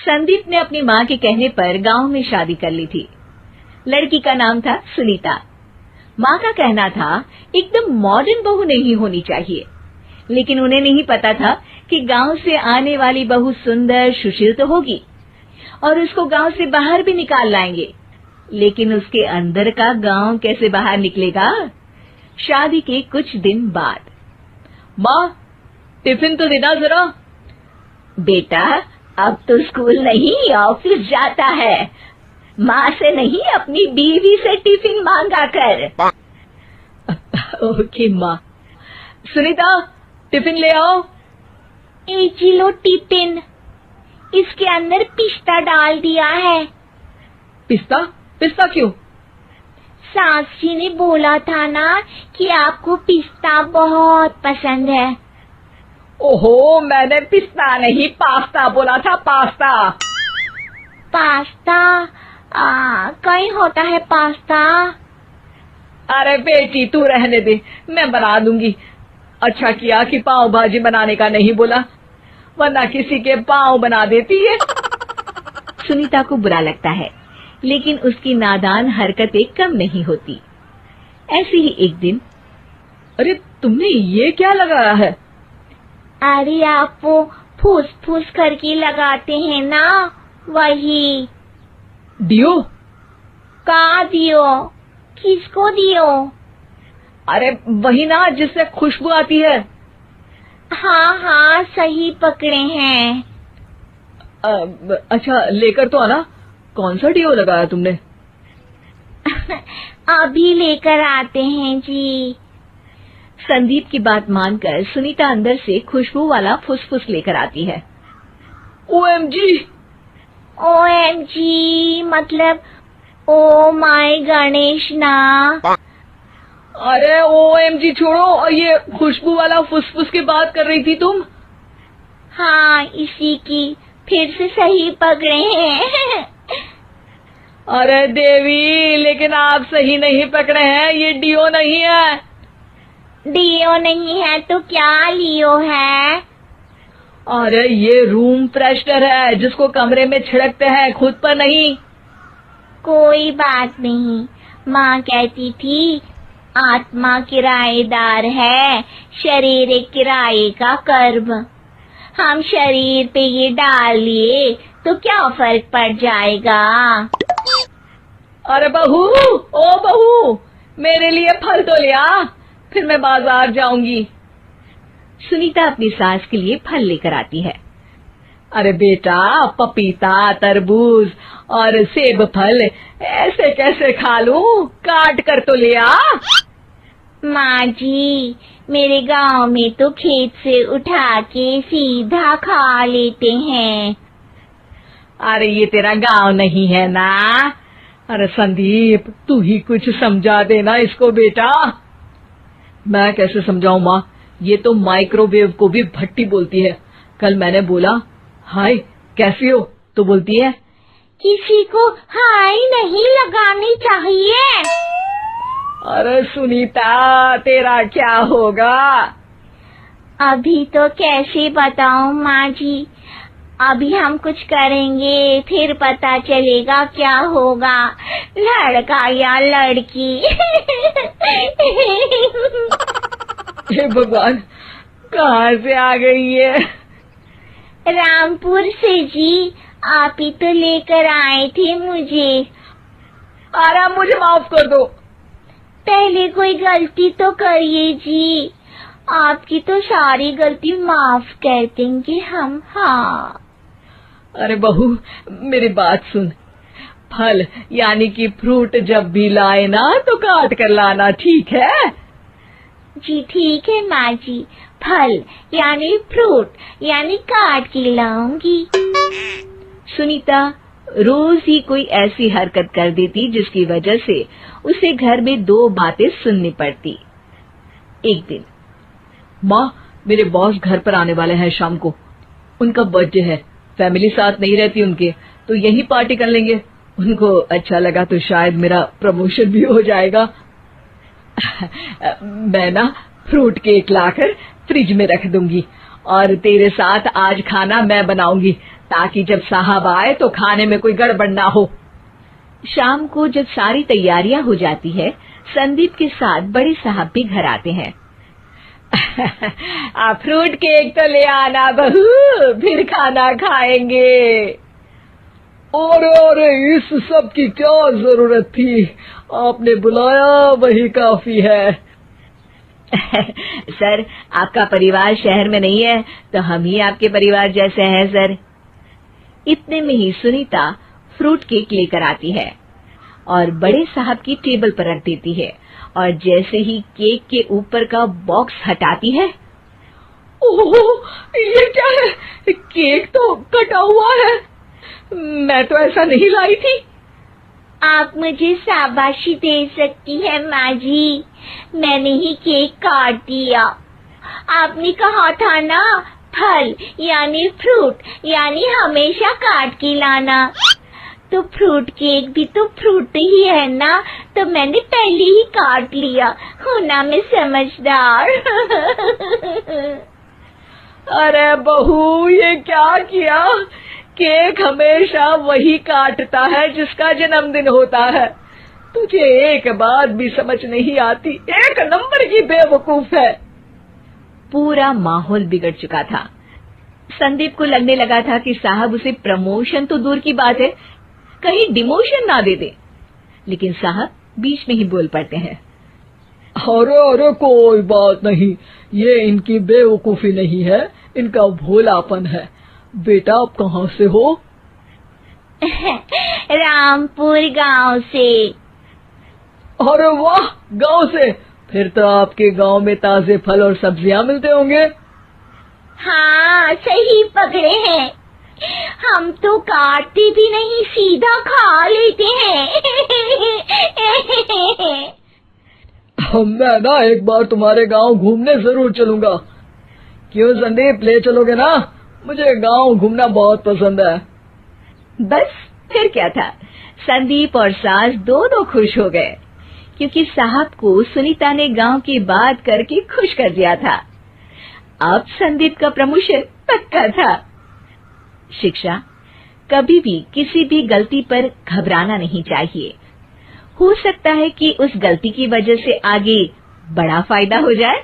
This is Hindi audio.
संदीप ने अपनी माँ के कहने पर गांव में शादी कर ली थी। लड़की का नाम था सुनीता। माँ का कहना था एकदम मॉडर्न बहू नहीं होनी चाहिए, लेकिन उन्हें नहीं पता था कि गांव से आने वाली बहू सुंदर सुशील तो होगी और उसको गांव से बाहर भी निकाल लाएंगे, लेकिन उसके अंदर का गांव कैसे बाहर निकलेगा। शादी के कुछ दिन बाद, माँ टिफिन तो देना जरा। बेटा अब तो स्कूल नहीं ऑफिस जाता है, माँ से नहीं अपनी बीवी से टिफिन मांगा कर। ओके माँ। सुनीता टिफिन ले आओ। 1 किलो टिफिन, इसके अंदर पिस्ता डाल दिया है। पिस्ता? पिस्ता क्यों? सास जी ने बोला था ना कि आपको पिस्ता बहुत पसंद है। ओहो, मैंने पिस्ता नहीं पास्ता बोला था, पास्ता। पास्ता? कहीं होता है पास्ता? अरे बेटी तू रहने दे, मैं बना दूंगी। अच्छा किया कि पाव भाजी बनाने का नहीं बोला, वरना किसी के पाव बना देती है। सुनीता को बुरा लगता है, लेकिन उसकी नादान हरकतें कम नहीं होती। ऐसे ही एक दिन, अरे तुमने ये क्या लगाया है? अरे आप वो फूस फूस करके लगाते हैं ना, वही। डियो? का दियो? किसको दियो? अरे वही ना जिससे खुशबू आती है। हाँ हाँ सही पकड़े हैं। अच्छा लेकर तो आना। कौन सा डियो लगाया तुमने? अभी लेकर आते हैं जी। संदीप की बात मानकर सुनीता अंदर से खुशबू वाला फुसफुस लेकर आती है। ओएमजी! ओएमजी मतलब ओ माय गणेश ना। अरे ओएमजी छोड़ो, और ये खुशबू वाला फुसफुस की बात कर रही थी तुम? हाँ इसी की, फिर से सही पकड़े हैं। अरे देवी, लेकिन आप सही नहीं पकड़े हैं, ये डियो नहीं है। डियो नहीं है तो क्या लियो है? अरे ये रूम फ्रेशनर है, जिसको कमरे में छिड़कते हैं, खुद पर नहीं। कोई बात नहीं, माँ कहती थी आत्मा किराएदार है, शरीर एक किराए का कर्म। हम शरीर पे ये डाल लिए तो क्या फर्क पड़ जाएगा। अरे बहू, ओ बहू, मेरे लिए फल तो ले आ, फिर मैं बाजार जाऊंगी। सुनीता अपनी सास के लिए फल लेकर आती है। अरे बेटा, पपीता, तरबूज और सेब फल ऐसे कैसे खा लूं? काट कर तो ले आ। माँ जी, मेरे गांव में तो खेत से उठा के सीधा खा लेते हैं। अरे ये तेरा गांव नहीं है ना। अरे संदीप, तू ही कुछ समझा देना इसको बेटा। मैं कैसे समझाऊं माँ, ये तो माइक्रोवेव को भी भट्टी बोलती है। कल मैंने बोला हाय कैसी हो, तो बोलती है किसी को हाय नहीं लगानी चाहिए। अरे सुनीता, तेरा क्या होगा? अभी तो कैसे बताऊं माँ जी, अभी हम कुछ करेंगे फिर पता चलेगा क्या होगा, लड़का या लड़की। हे भगवान, कहाँ से आ गई है? रामपुर से जी, आप ही तो लेकर आए थे मुझे। अरे मुझे माफ कर दो। पहले कोई गलती तो करिए जी, आपकी तो सारी गलती माफ कर देंगे हम। हाँ अरे बहू, मेरी बात सुन। फल यानी कि फ्रूट जब भी लाए ना तो काट कर लाना, ठीक है? जी ठीक है माँ जी, फल यानी फ्रूट यानी काट के लाऊंगी। सुनीता रोज ही कोई ऐसी हरकत कर देती जिसकी वजह से उसे घर में 2 बातें सुननी पड़ती। एक दिन, माँ मेरे बॉस घर पर आने वाले हैं शाम को, उनका बर्थडे है, फैमिली साथ नहीं रहती उनके, तो यही पार्टी कर लेंगे। उनको अच्छा लगा तो शायद मेरा प्रमोशन भी हो जाएगा। मैं ना फ्रूट केक लाकर फ्रिज में रख दूंगी और तेरे साथ आज खाना मैं बनाऊंगी, ताकि जब साहब आए तो खाने में कोई गड़बड़ ना हो। शाम को जब सारी तैयारियां हो जाती है, संदीप के साथ बड़े साहब भी घर आते हैं। फ्रूट केक तो ले आना बहू, फिर खाना खाएंगे। अरे इस सब की क्या जरूरत थी, आपने बुलाया वही काफी है। सर, आपका परिवार शहर में नहीं है तो हम ही आपके परिवार जैसे हैं सर। इतने में ही सुनीता फ्रूट केक लेकर आती है और बड़े साहब की टेबल पर रख देती है, और जैसे ही केक के ऊपर का बॉक्स हटाती है, ओह, ये क्या है? केक तो कटा हुआ है, मैं तो ऐसा नहीं लाई थी। आप मुझे शाबाशी दे सकती है माँ जी, मैंने ही केक काट दिया। आपने कहा था ना, फल यानी फ्रूट यानी हमेशा काट के लाना, तो फ्रूट केक भी तो फ्रूट ही है ना, तो मैंने पहले ही काट लिया। हूँ ना मैं समझदार। अरे बहू, ये क्या किया? केक हमेशा वही काटता है जिसका जन्मदिन होता है। तुझे एक बात भी समझ नहीं आती, एक नंबर की बेवकूफ है। पूरा माहौल बिगड़ चुका था। संदीप को लगने लगा था कि साहब उसे प्रमोशन तो दूर की बात है, कहीं डिमोशन ना दे दे, लेकिन साहब बीच में ही बोल पड़ते हैं। अरे कोई बात नहीं, ये इनकी बेवकूफी नहीं है, इनका भोलापन है। बेटा आप कहाँ से हो? रामपुर गांव से। अरे वाह, गांव से? फिर तो आपके गांव में ताजे फल और सब्जियां मिलते होंगे। हाँ, सही पकड़े हैं, हम तो काटते भी नहीं, सीधा खा लेते हैं। मैं ना एक बार तुम्हारे गांव घूमने जरूर चलूंगा। क्यों संदीप, ले चलोगे ना? मुझे गांव घूमना बहुत पसंद है। बस फिर क्या था, संदीप और सास दोनों खुश हो गए, क्योंकि साहब को सुनीता ने गांव की बात करके खुश कर दिया था। अब संदीप का प्रमोशन पक्का था। शिक्षा, कभी भी किसी भी गलती पर घबराना नहीं चाहिए। हो सकता है कि उस गलती की वजह से आगे बड़ा फायदा हो जाए।